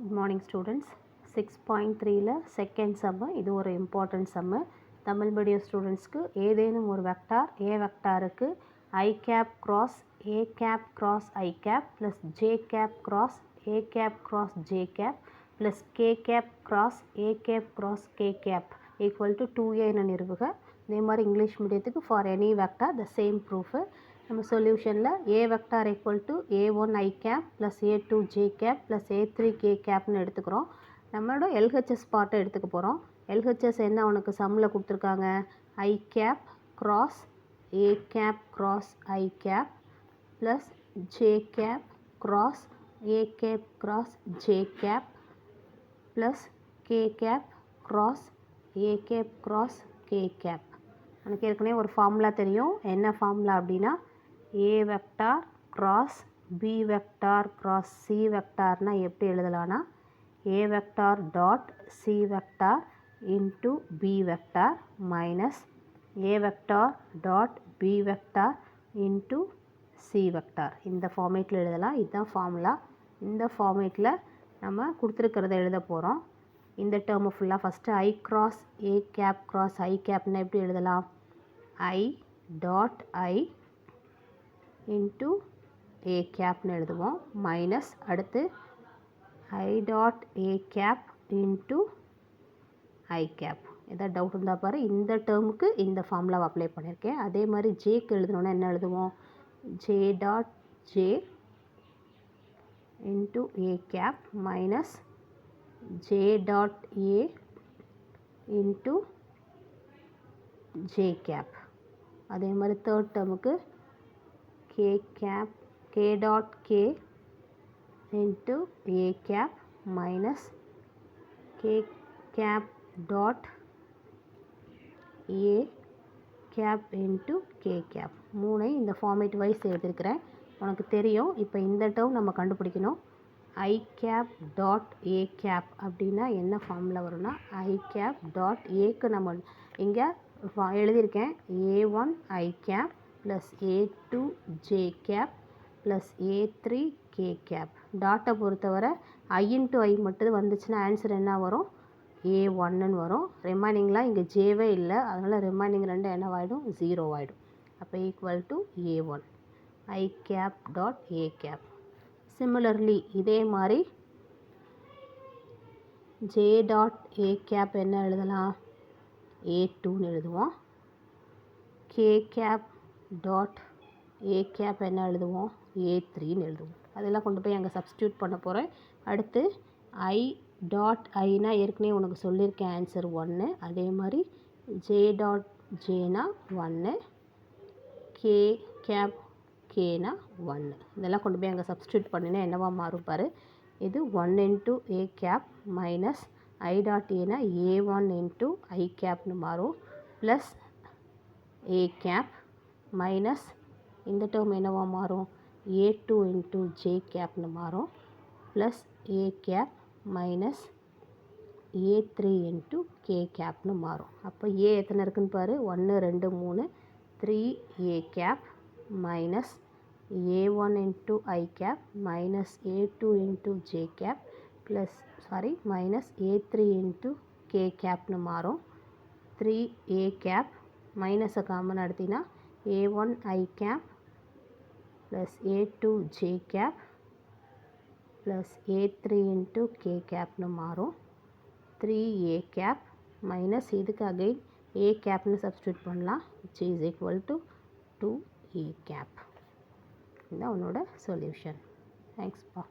Good morning students. 6.3ல second sum, இது ஒரு இம்பார்ட்டன்ட் சம்மு. தமிழ் மீடியம் ஸ்டூடெண்ட்ஸ்க்கு ஏதேனும் ஒரு வெக்டார் ஏ வெக்டாருக்கு I cap cross A cap cross I cap plus J cap cross A cap cross J cap plus K cap cross A cap cross K cap equal to 2a என நிறுவுக. இதே மாதிரி English மீடியத்துக்கு for any vector the same proof. நம்ம சொல்யூஷனில் A vector equal to a1 I cap plus a2 J cap plus a3 K கேப்னு எடுத்துக்கிறோம். நம்மளோட எல்ஹெச்எஸ் பார்ட்டை எடுத்துக்க போகிறோம். எல்ஹெச்எஸ் என்ன உனக்கு சம்மில் கொடுத்துருக்காங்க? I cap cross A cap cross I cap plus J cap cross A cap cross J cap plus K cap cross A cap cross K cap. எனக்கு ஏற்கனவே ஒரு ஃபார்முலா தெரியும். என்ன ஃபார்முலா அப்படின்னா A vector cross B vector cross C வெக்டார்னா எப்படி எழுதலான்னா A vector dot C vector into B vector minus A vector dot B vector into C vector. இந்த ஃபார்மேட்டில் எழுதலாம். இதுதான் ஃபார்முலா. இந்த ஃபார்மேட்டில் நம்ம கொடுத்துருக்கிறத எழுத போகிறோம். இந்த டேர்மு ஃபுல்லாக first I cross A cap cross I கேப்னா எப்படி எழுதலாம்? ஐ டாட் ஐ இன்ட்டு ஏ கேப்னு எழுதுவோம். மைனஸ் அடுத்து I dot A cap into I cap. எதாவது டவுட் இருந்தால் பாரு. இந்த டேர்முக்கு இந்த ஃபார்முலாவை அப்ளை பண்ணியிருக்கேன். அதே மாதிரி ஜேக்கு எழுதணுன்னா என்ன எழுதுவோம்? J dot J into A cap minus J dot A into J cap. அதே மாதிரி தேர்ட் டேர்முக்கு K cap K dot K into A cap minus K cap dot A cap into K cap. மூணையும் இந்த format wise எழுதியிருக்கிறேன். உனக்கு தெரியும். இப்போ இந்த டேர்ம் நம்ம கண்டுபிடிக்கணும். ஐ கேப் டாட் ஏ கேப் அப்படின்னா என்ன ஃபார்முலா வரும்னா ஐ கேப் டாட் ஏக்கு நம்ம இங்கே எழுதியிருக்கேன். a1 I cap plus a2 J cap plus a3 K cap. டாட்டை பொறுத்தவரை ஐ இன்ட்டு ஐ மட்டும் வந்துச்சுன்னா ஆன்சர் என்ன வரும்? a1ன்னு வரும். ரிமைனிங்லாம் இங்கே ஜேவே இல்லை. அதனால் ரிமைனிங் ரெண்டு என்னவாயிடும்? 0 ஆகிடும். அப்போ equal to a1 I cap dot A cap. Similarly இதே மாதிரி ஜே டாட் ஏ கேப் என்ன எழுதலாம்? a2ன்னு எழுதுவோம். K cap dot A cap என்ன எழுதுவோம்? a3ன்னு எழுதுவோம். அதெல்லாம் கொண்டு போய் அங்கே சப்ஸ்டியூட் பண்ண போகிறேன். அடுத்து ஐ டாட் ஐனா ஏற்கனவே உனக்கு சொல்லியிருக்கேன் ஆன்சர் 1. அதே மாதிரி ஜே டாட் ஜேனா 1, கே கேப் கேனா 1. இதெல்லாம் கொண்டு போய் அங்கே சப்ஸ்டியூட் பண்ணினா என்னவா மாறும் பாரு. இது 1 into A cap minus I dot ஏனா a1 இன்ட்டு ஐ கேப்னு மாறும் ப்ளஸ் ஏ கேப் மைனஸ் இந்த டேர்ம் என்னவா மாறும்? a2 இன்ட்டு ஜே கேப்னு மாறும் plus A cap minus a3 into K கேப்னு மாறும். அப்போ ஏ எத்தனை இருக்குன்னு பாரு. 1 2 3 3 A cap minus a1 into I cap minus a2 into J cap plus minus a3 into K கேப்னு மாறும். 3 ஏ கேப் மைனஸை காமன் எடுத்திங்கன்னா a1 I cap plus a2 J cap plus a3 into K கேப்னு மாறும். 3 A cap minus இதுக்கு again A கேப்னு substitute பண்ணலாம். Which is equal to 2 A cap. இதுதான் உன்னோட சொல்யூஷன். தேங்க்ஸ்ப்பா.